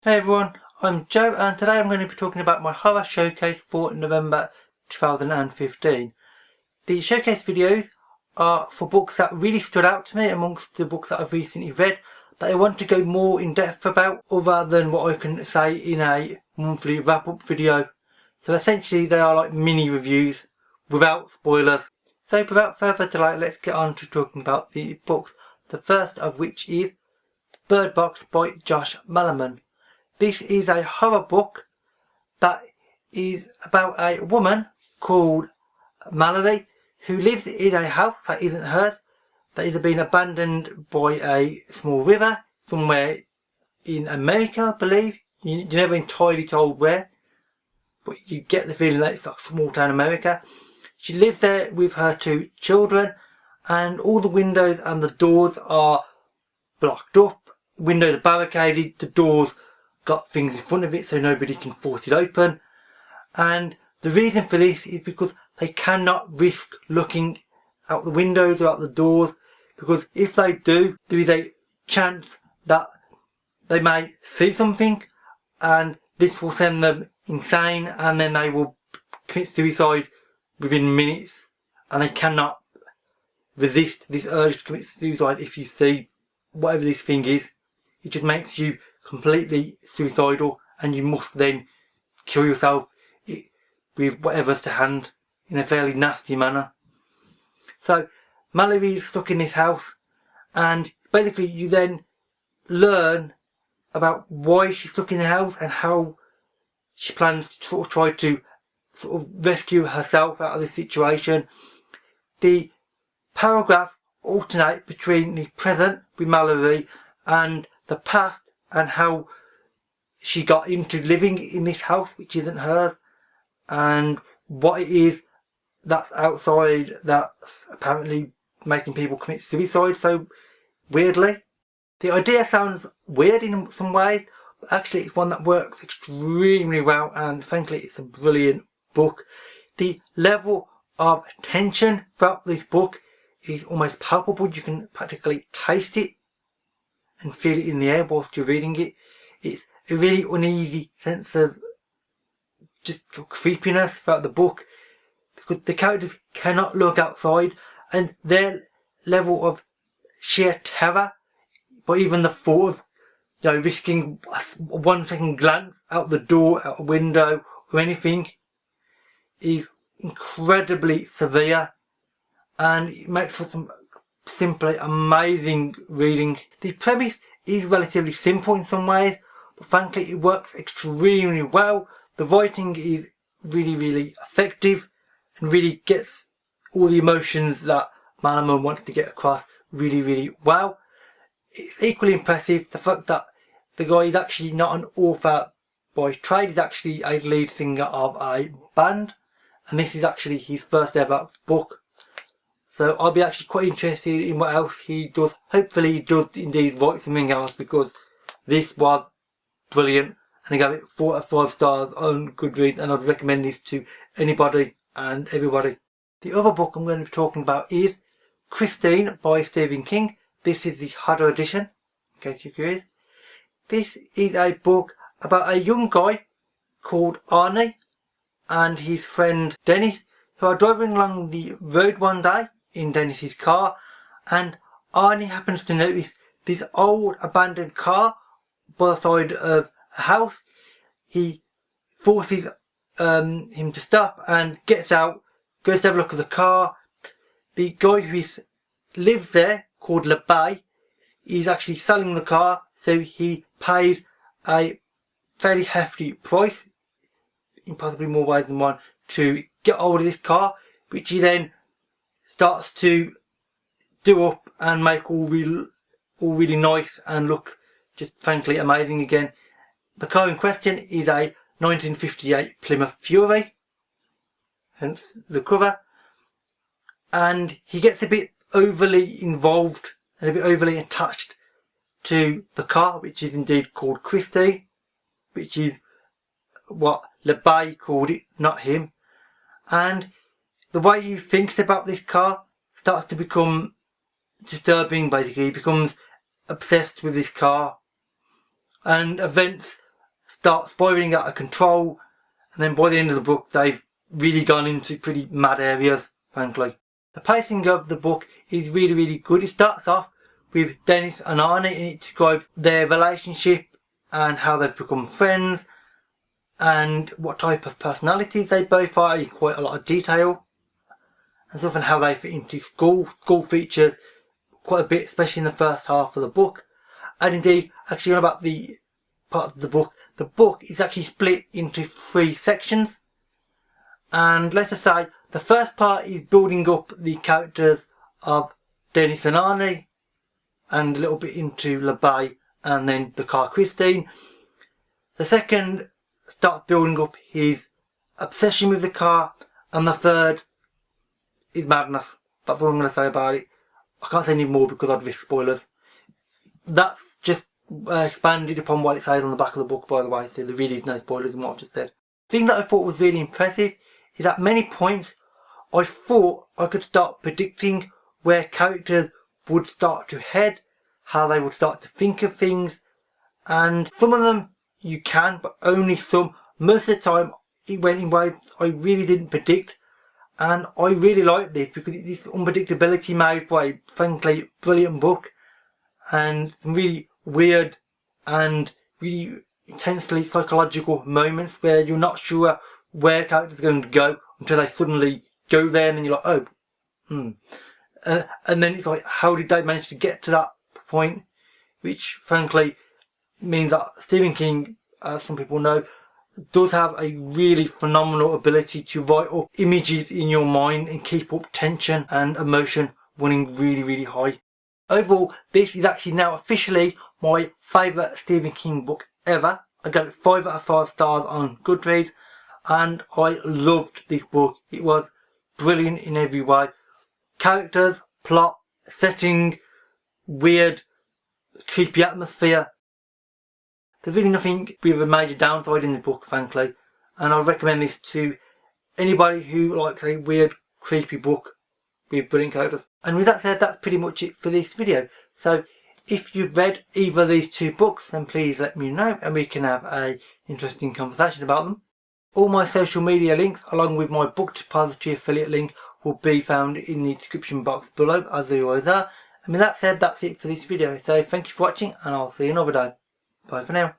Hey everyone, I'm Joe and today I'm going to be talking about my horror showcase for November 2015. The showcase videos are for books that really stood out to me amongst the books that I've recently read that I want to go more in depth about other than what I can say in a monthly wrap up video. So essentially they are like mini reviews without spoilers. So without further delay, let's get on to talking about the books. The first of which is Bird Box by Josh Malerman. This is a horror book that is about a woman called Mallory who lives in a house that isn't hers, that is being abandoned by a small river somewhere in America, I believe. You're never entirely told where, but you get the feeling that it's like small town America. She lives there with her two children and all the windows and the doors are blocked up. Windows are barricaded, the doors got things in front of it so nobody can force it open, and the reason for this is because they cannot risk looking out the windows or out the doors, because if they do, there is a chance that they may see something and this will send them insane and then they will commit suicide within minutes, and they cannot resist this urge to commit suicide. If you see whatever this thing is, it just makes you completely suicidal and you must then kill yourself with whatever's to hand in a fairly nasty manner. So Mallory is stuck in this house and basically you then learn about why she's stuck in the house and how she plans to sort of try to rescue herself out of this situation. The paragraphs alternate between the present with Mallory and the past and how she got into living in this house which isn't hers, and what it is that's outside that's apparently making people commit suicide so weirdly. The idea sounds weird in some ways, but actually it's one that works extremely well, and frankly it's a brilliant book. The level of tension throughout this book is almost palpable. You can practically taste it and feel it in the air whilst you're reading it. It's a really uneasy sense of just creepiness throughout the book because the characters cannot look outside and their level of sheer terror, but even the thought of risking a 1 second glance out the door, out a window or anything is incredibly severe, and it makes for some simply amazing reading. The premise is relatively simple in some ways, but frankly it works extremely well. The writing is really effective and really gets all the emotions that Malerman wants to get across really well. It's equally impressive the fact that the guy is actually not an author by trade. He's actually a lead singer of a band, and this is actually his first ever book. So I'll be actually quite interested in what else he does. Hopefully he does indeed write something else, because this was brilliant and I gave it 4 out of 5 stars on Goodreads, and I'd recommend this to anybody and everybody. The other book I'm going to be talking about is Christine by Stephen King. This is the horror edition, in case you're curious. This is a book about a young guy called Arnie and his friend Dennis, who are driving along the road one day in Dennis's car, and Arnie happens to notice this old abandoned car by the side of a house. He forces him to stop and gets out, goes to have a look at the car. The guy who lives there, called LeBay, is actually selling the car, so he pays a fairly hefty price, in possibly more ways than one, to get hold of this car, which he then starts to do up and make all really nice and look just frankly amazing again. The car in question is a 1958 Plymouth Fury, hence the cover, and he gets a bit overly involved and a bit overly attached to the car, which is indeed called Christie, which is what LeBay called it, not him. And the way he thinks about this car starts to become disturbing. Basically he becomes obsessed with this car, and events start spiraling out of control, and then by the end of the book they've really gone into pretty mad areas, frankly. The pacing of the book is really good. It starts off with Dennis and Arnie, and it describes their relationship and how they've become friends and what type of personalities they both are in quite a lot of detail, and stuff, and how they fit into school. School features quite a bit, especially in the first half of the book. And indeed, actually on about the part of the book is actually split into 3 sections. And let's just say the first part is building up the characters of Dennis and Arnie, and a little bit into LeBay and then the car Christine. The second starts building up his obsession with the car, and the third is madness. That's all I'm going to say about it. I can't say any more because I'd risk spoilers. That's just expanded upon what it says on the back of the book, by the way, so there really is no spoilers in what I've just said. The thing that I thought was really impressive is at many points I thought I could start predicting where characters would start to head, how they would start to think of things, and some of them you can, but only some. Most of the time it went in ways I really didn't predict, and I really like this because this unpredictability made for a frankly brilliant book, and some really weird and really intensely psychological moments where you're not sure where characters are going to go until they suddenly go there, and then you're like, oh, and then it's like, how did they manage to get to that point? Which frankly means that Stephen King, as some people know, does have a really phenomenal ability to write up images in your mind and keep up tension and emotion running really high. Overall, this is actually now officially my favourite Stephen King book ever. I gave it 5 out of 5 stars on Goodreads, and I loved this book. It was brilliant in every way. Characters, plot, setting, weird, creepy atmosphere. There's really nothing with a major downside in the book, frankly, and I recommend this to anybody who likes a weird, creepy book with brilliant characters. And with that said, that's pretty much it for this video. So if you've read either of these 2 books, then please let me know and we can have a interesting conversation about them. All my social media links, along with my Book Depository affiliate link, will be found in the description box below, as they always are. And with that said, that's it for this video. So thank you for watching, and I'll see you another day. Bye for now.